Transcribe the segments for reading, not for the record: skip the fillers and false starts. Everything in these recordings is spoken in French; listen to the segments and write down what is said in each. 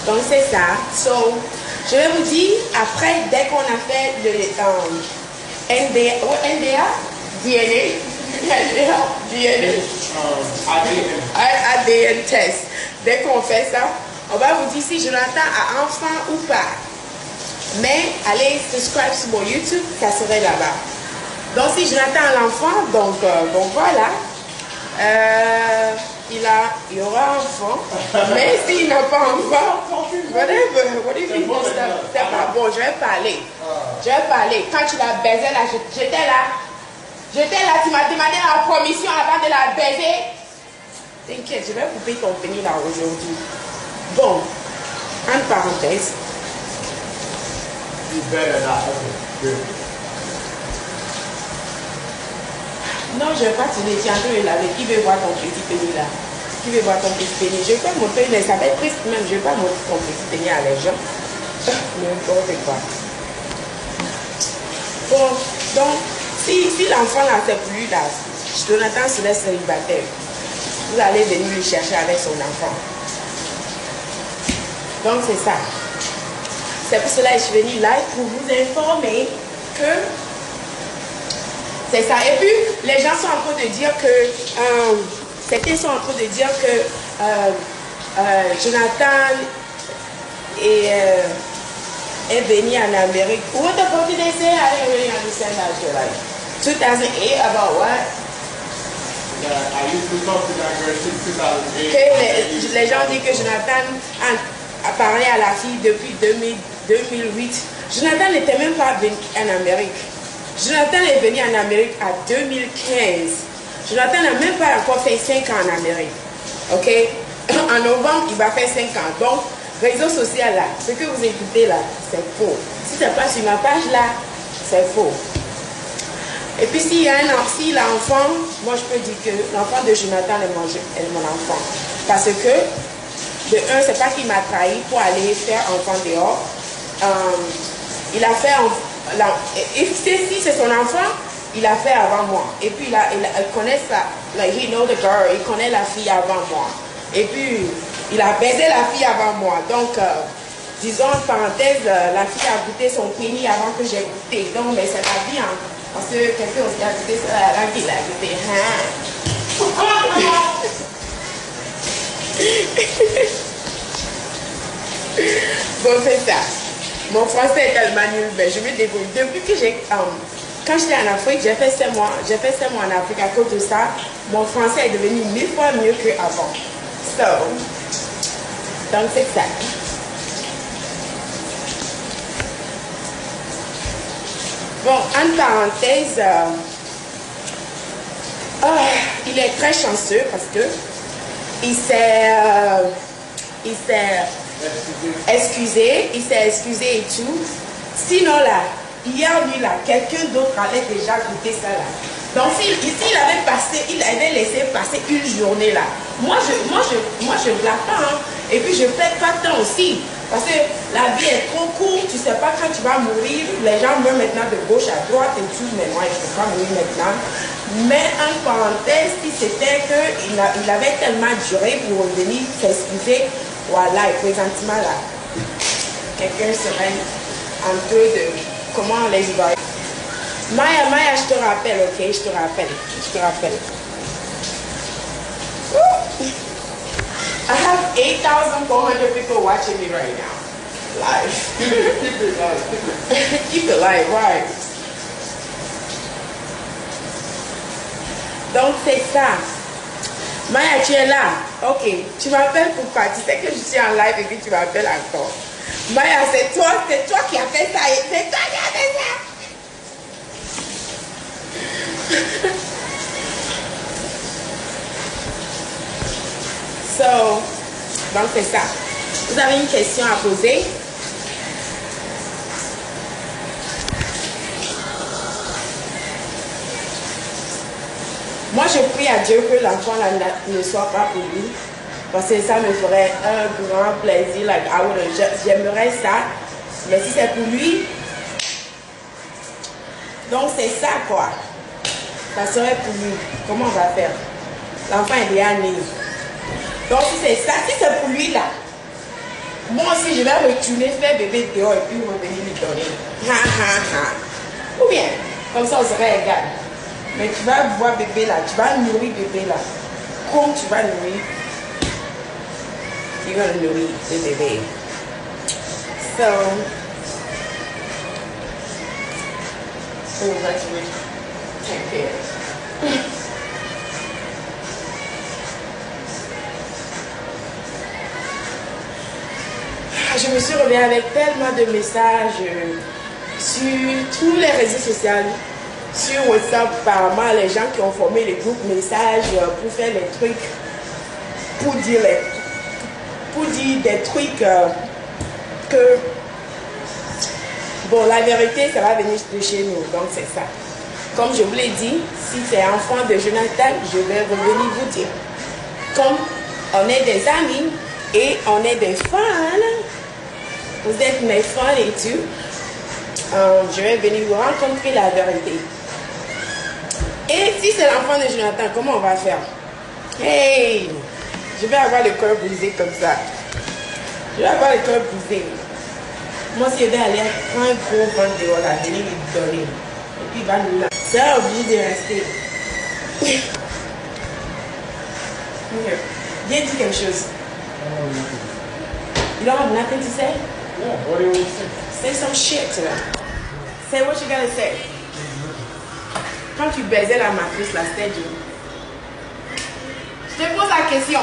Donc c'est ça. So, je vais vous dire, après, dès qu'on a fait le NDA, ADN test. Dès qu'on fait ça, on va vous dire si Jonathan a enfant ou pas. Mais allez subscribe sur mon YouTube, ça serait là-bas. Donc si Jonathan a l'enfant, donc bon voilà. Il y aura un enfant. Mais s'il n'a pas enfant, whatever, what do you think? C'est pas bon, je vais parler. Je vais parler. Quand tu l'as baisé là, j'étais là. J'étais là, tu m'as demandé la permission avant de la baiser. T'inquiète, je vais couper ton pénis là aujourd'hui. Bon, entre parenthèses. Non, je ne vais pas te le dire, de laver. Qui veut voir ton petit pénis là? Qui veut voir ton petit pénis? Je vais pas montrer, mais ça va être triste même. Je ne vais pas montrer ton petit pénis à les gens. N'importe quoi. Bon, donc, si l'enfant là, c'est plus là, Jonathan se laisse célibataire. Vous allez venir lui chercher avec son enfant. Donc, c'est ça. C'est pour cela que je suis venue live pour vous informer que c'est ça. Et puis, les gens sont en train de dire que certains sont en train de dire que Jonathan est venu en Amérique. What the fuck did they say? I didn't really understand that shit. Like 2008 about what? I used to talk to that girl since 2008. Que les gens disent que Jonathan a parlé à la fille depuis 2008. Jonathan n'était même pas venu en Amérique. Jonathan est venu en Amérique en 2015. Jonathan n'a même pas encore fait 5 ans en Amérique. Ok? En novembre, il va faire 5 ans. Donc, réseau social là, ce que vous écoutez là, c'est faux. Si c'est pas sur ma page là, c'est faux. Et puis s'il a un enfant, moi je peux dire que l'enfant de Jonathan est mon enfant. Parce que, de un, c'est pas qu'il m'a trahi pour aller faire enfant dehors. Il a fait, si c'est son enfant, il a fait avant moi. Et puis elle connaît ça, like he know the girl, il connaît la fille avant moi. Et puis, il a baisé la fille avant moi. Donc, disons en parenthèse, la fille a goûté son pénis avant que j'ai goûté. Donc, mais c'est la vie, hein. Parce que quelqu'un aussi a goûté ça, la qu'il a goûté. Bon, c'est ça. Mon français est tellement nul, mais je me débrouille. Depuis que quand j'étais en Afrique, j'ai fait 7 mois en Afrique. À cause de ça, mon français est devenu 1000 fois mieux qu'avant. Donc c'est ça. Bon, en parenthèse, il est très chanceux parce que il s'est excusé et tout. Sinon là, hier nuit là, quelqu'un d'autre allait déjà goûter ça là. Donc s'il avait laissé passer une journée là, moi je blague pas, hein. Et puis je perds pas de temps aussi. Parce que la vie est trop courte, tu sais pas quand tu vas mourir. Les gens meurent maintenant de gauche à droite et tout, mais moi je ne peux pas mourir maintenant. Mais en parenthèse, si c'était qu'il avait tellement duré pour revenir s'excuser, voilà, et présentement là, quelqu'un serait en train de comment les va. Maya, je te rappelle, ok, je te rappelle. I have 8,400 people watching me right now. Live. Keep it live. Keep it live, right. Donc c'est ça. Maya, tu es là. Ok. Tu m'appelles pour quoi? Tu sais que je suis en live et puis tu m'appelles encore. Maya, c'est toi qui as fait ça. C'est toi qui as fait ça. Donc c'est ça. Vous avez une question à poser? Moi, je prie à Dieu que l'enfant ne soit pas pour lui. Parce que ça me ferait un grand plaisir. Like, j'aimerais ça. Mais si c'est pour lui, donc c'est ça quoi. Ça serait pour lui. Comment on va faire? L'enfant est déjà né. Donc si c'est ça, si c'est pour lui là, Moi aussi, je vais retourner faire bébé dehors et puis revenir lui donner. Ha ha ha. Ou bien, comme ça, on serait égal. Mais tu vas voir bébé là, tu vas nourrir bébé là. Comme tu vas nourrir, tu vas nourrir le bébé. So, that's what take care. Je me suis revenue avec tellement de messages sur tous les réseaux sociaux, sur WhatsApp, apparemment, les gens qui ont formé les groupes messages pour faire les trucs, pour dire des trucs que, bon, la vérité, ça va venir de chez nous, donc c'est ça. Comme je vous l'ai dit, si c'est enfant de Jonathan, je vais revenir vous dire. Comme on est des amis et on est des fans, vous êtes mes fans et tout, je vais venir vous rencontrer la vérité. Et si c'est l'enfant de Jonathan, comment on va faire? Hey, je vais avoir le cœur brisé comme ça. Je vais avoir le cœur brisé. Moi, si je vais aller prendre un gros ventre dehors, là, venir lui donner. Et puis il va nous là. C'est obligé de rester. Viens dire quelque chose. You don't have nothing to say? Yeah, what do you want to say? Say some shit to them. Say what you gotta say. Quand tu baisais la matrice, là, c'était dur. Je te pose la question.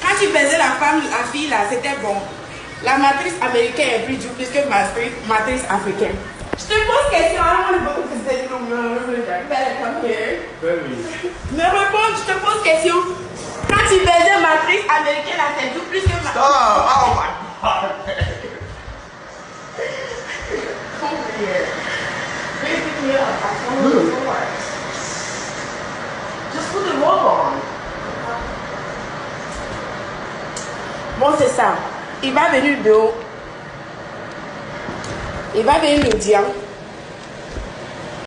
Quand tu baisais la femme, la fille, là, c'était bon. La matrice américaine est plus dure plus que matrice africaine. Je te pose question. I don't want to say no. Better come here. Me réponds, je te pose question. Quand tu baisais matrice américaine, là, c'est dur plus que matrice. Oh my God. Come here. Pick me up. I told you before. Just put the robe on. Bon, c'est ça. Il va venir dehors. Il va venir nous dire